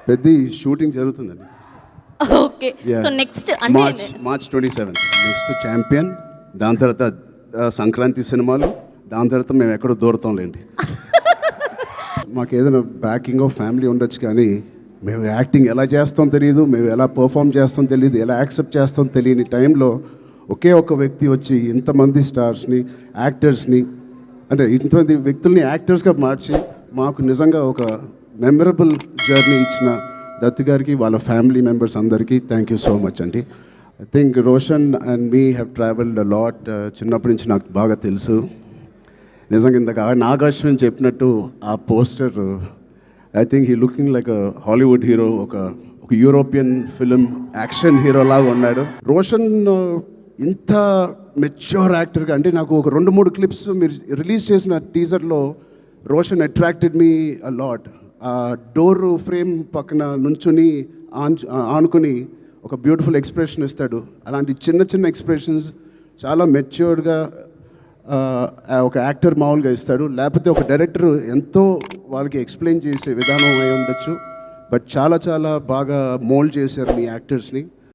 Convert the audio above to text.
పెద్ద షూటింగ్ జరుగుతుందండి. Okay. So next అంటే మార్చ్ 27 నెక్స్ట్ ఛాంపియన్, దాని తర్వాత సంక్రాంతి సినిమాలు, దాని తర్వాత మేము ఎక్కడో దూరతాంలేండి. మాకు ఏదైనా బ్యాకింగ్ ఆఫ్ ఫ్యామిలీ ఉండొచ్చు, కానీ మేము యాక్టింగ్ ఎలా చేస్తాం తెలియదు, మేము ఎలా పర్ఫామ్ చేస్తాం తెలియదు, ఎలా యాక్సెప్ట్ చేస్తాం తెలియని టైంలో ఒకే ఒక వ్యక్తి వచ్చి ఇంతమంది స్టార్స్ని, యాక్టర్స్ని, అంటే ఇంతమంది వ్యక్తుల్ని యాక్టర్స్గా మార్చి మాకు నిజంగా ఒక మెమరబుల్ జర్నీ ఇచ్చిన దత్తు గారికి, వాళ్ళ ఫ్యామిలీ మెంబర్స్ అందరికీ థ్యాంక్ యూ సో మచ్ అండి. I think Roshan and me have travelled a lot. చిన్నప్పటి నుంచి నాకు బాగా తెలుసు. నిజంగా ఇందాక నాగార్జున చెప్పినట్టు ఆ poster, I think he looking like a Hollywood hero, ఒక యూరోపియన్ ఫిలిం యాక్షన్ హీరో లాగా ఉన్నాడు. రోషన్ ఇంత మెచ్యూర్ యాక్టర్గా, అంటే నాకు ఒక 2-3 క్లిప్స్ మీరు రిలీజ్ చేసిన టీజర్లో Roshan attracted me a lot. ఆ డోర్ ఫ్రేమ్ పక్కన నుంచుని ఆనుకుని ఒక బ్యూటిఫుల్ ఎక్స్ప్రెషన్ ఇస్తాడు. అలాంటి చిన్న చిన్న ఎక్స్ప్రెషన్స్ చాలా మెచ్యూర్డ్గా ఒక యాక్టర్ మామూలుగా ఇస్తాడు, లేకపోతే ఒక డైరెక్టర్ ఎంతో వాళ్ళకి ఎక్స్ప్లెయిన్ చేసే విధానం అయి ఉండొచ్చు. బట్ చాలా చాలా బాగా మోల్డ్ చేశారు మీ యాక్టర్స్ని.